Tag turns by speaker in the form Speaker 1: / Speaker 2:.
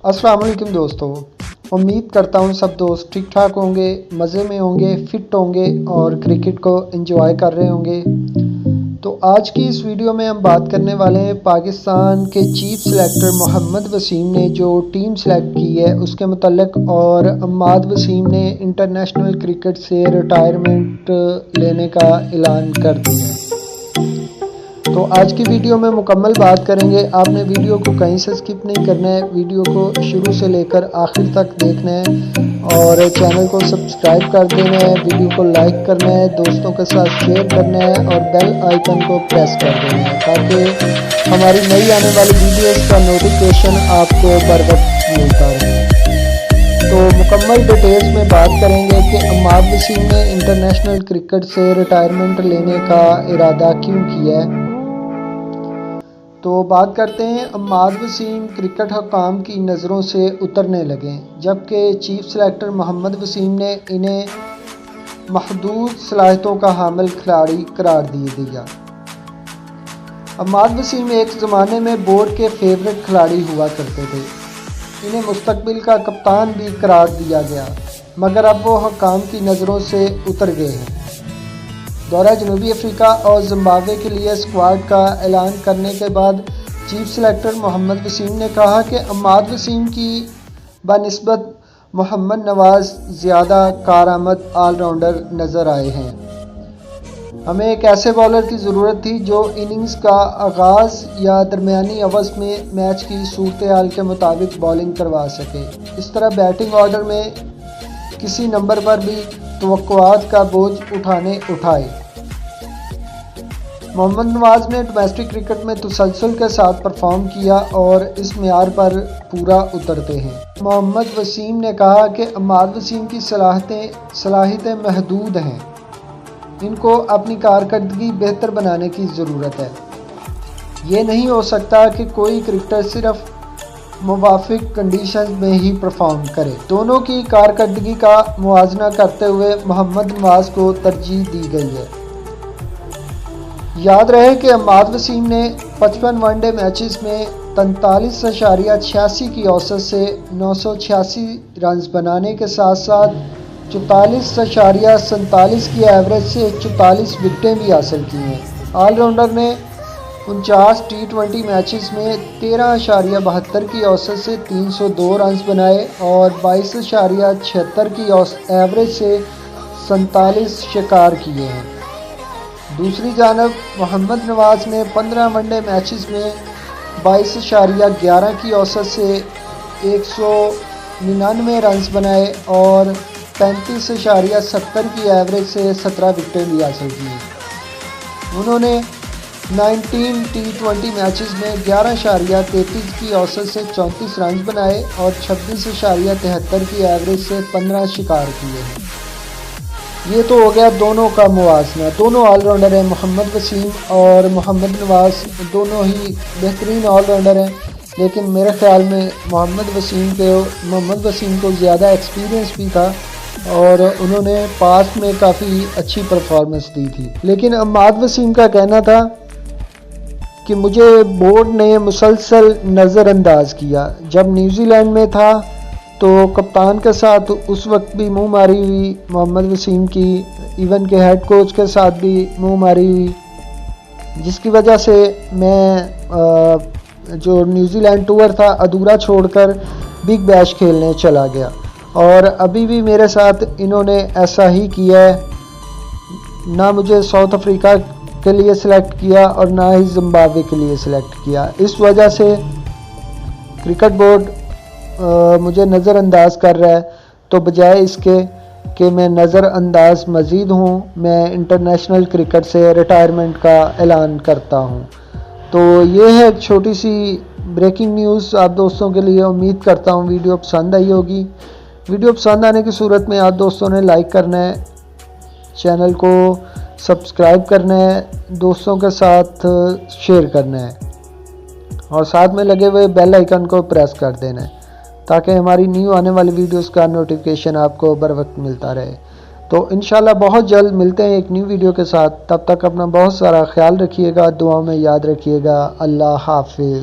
Speaker 1: अस्सलाम वालेकुम दोस्तों, उम्मीद करता हूँ सब दोस्त ठीक ठाक होंगे, मज़े में होंगे, फ़िट होंगे और क्रिकेट को एंजॉय कर रहे होंगे। तो आज की इस वीडियो में हम बात करने वाले हैं पाकिस्तान के चीफ सेलेक्टर मोहम्मद वसीम ने जो टीम सेलेक्ट की है उसके मुतल्लिक, और अम्माद वसीम ने इंटरनेशनल क्रिकेट से रिटायरमेंट लेने का ऐलान कर दिया है। तो आज की वीडियो में मुकम्मल बात करेंगे। आपने वीडियो को कहीं से स्किप नहीं करना है, वीडियो को शुरू से लेकर आखिर तक देखना है और चैनल को सब्सक्राइब कर देना है, वीडियो को लाइक करना है, दोस्तों के साथ शेयर करना है और बेल आइकन को प्रेस कर देना है ताकि हमारी नई आने वाली वीडियोस का नोटिफिकेशन आपको बर वक्त मिलता रहे। तो मुकम्मल डिटेल्स में बात करेंगे कि अम्माद वसीम ने इंटरनेशनल क्रिकेट से रिटायरमेंट लेने का इरादा क्यों किया है। तो बात करते हैं, अम्माद वसीम क्रिकेट हकाम की नज़रों से उतरने लगे जबकि चीफ सेलेक्टर मोहम्मद वसीम ने इन्हें महदूद सलाहियतों का हामिल खिलाड़ी करार दिया। अम्माद वसीम एक ज़माने में बोर्ड के फेवरेट खिलाड़ी हुआ करते थे, इन्हें मुस्तकबिल का कप्तान भी करार दिया गया, मगर अब वो हकाम की नज़रों से उतर गए हैं। दौरा जनूबी अफ्रीका और ज़िम्बाब्वे के लिए स्क्वाड का ऐलान करने के बाद चीफ सेलेक्टर मोहम्मद वसीम ने कहा कि अम्माद वसीम की बनिस्बत मोहम्मद नवाज़ ज़्यादा कारआमद ऑलराउंडर नज़र आए हैं। हमें एक ऐसे बॉलर की ज़रूरत थी जो इनिंग्स का आगाज़ या दरमियानी अवस में मैच की सूरत हाल के मुताबिक बॉलिंग करवा सके, इस तरह बैटिंग ऑर्डर में किसी नंबर पर भी तवक्कुआत का बोझ उठाए। मोहम्मद नवाज़ ने डोमेस्टिक क्रिकेट में तसलसल के साथ परफॉर्म किया और इस मेयार पर पूरा उतरते हैं। मोहम्मद वसीम ने कहा कि अम्माद वसीम की सलाहियतें महदूद हैं, इनको अपनी कारकर्दगी बेहतर बनाने की ज़रूरत है। ये नहीं हो सकता कि कोई क्रिकेटर सिर्फ मुवाफिक कंडीशन में ही परफॉर्म करे। दोनों की कारकर्दगी का मुआजना करते हुए मोहम्मद नवाज़ को तरजीह दी गई है। याद रहे कि अम्माद वसीम ने 55 वनडे मैचेस में 43.86 की औसत से 986 रन बनाने के साथ साथ 44.47 की एवरेज से 44 विकेटें भी हासिल की हैं। ऑलराउंडर ने 49 T20 मैचेस में 13.72 की औसत से 302 रन बनाए और 22.76 की एवरेज से 47 शिकार किए हैं। दूसरी जानब मोहम्मद नवाज़ ने 15 वनडे मैचेस में 22.11 की औसत से 199 रन बनाए और 35.70 की एवरेज से 17 विकेटें भी हासिल की। उन्होंने 19 T20 मैचेस में 11.33 की औसत से 34 रन बनाए और 26.73 की एवरेज से 15 शिकार किए हैं। ये तो हो गया दोनों का मुवाजना। दोनों ऑलराउंडर हैं, मोहम्मद वसीम और मोहम्मद नवाज़ दोनों ही बेहतरीन ऑलराउंडर हैं, लेकिन मेरे ख़्याल में मोहम्मद वसीम को ज़्यादा एक्सपीरियंस भी था और उन्होंने पास्ट में काफ़ी अच्छी परफॉर्मेंस दी थी। लेकिन अम्माद वसीम का कहना था कि मुझे बोर्ड ने मुसलसल नज़रअंदाज किया। जब न्यूजीलैंड में था तो कप्तान के साथ उस वक्त भी मुँह मारी हुई मोहम्मद वसीम की, इवन के हेड कोच के साथ भी मुँह मारी हुई, जिसकी वजह से मैं जो न्यूजीलैंड टूर था अधूरा छोड़कर बिग बैश खेलने चला गया और अभी भी मेरे साथ इन्होंने ऐसा ही किया है। ना मुझे साउथ अफ्रीका के लिए सिलेक्ट किया और ना ही ज़िम्बाब्वे के लिए सिलेक्ट किया। इस वजह से क्रिकेट बोर्ड मुझे नज़रअंदाज कर रहा है, तो बजाय इसके कि मैं नज़रअंदाज मज़ीद हूँ, मैं इंटरनेशनल क्रिकेट से रिटायरमेंट का ऐलान करता हूँ। तो ये है एक छोटी सी ब्रेकिंग न्यूज़ आप दोस्तों के लिए। उम्मीद करता हूँ वीडियो पसंद आई होगी। वीडियो पसंद आने की सूरत में आप दोस्तों ने लाइक करना है, चैनल को सब्सक्राइब करना है, दोस्तों के साथ शेयर करना है और साथ में लगे हुए बेल आइकन को प्रेस कर देना है ताकि हमारी न्यू आने वाली वीडियोस का नोटिफिकेशन आपको बर वक्त मिलता रहे। तो इंशाल्लाह बहुत जल्द मिलते हैं एक न्यू वीडियो के साथ। तब तक अपना बहुत सारा ख्याल रखिएगा, दुआ में याद रखिएगा। अल्लाह हाफिज़।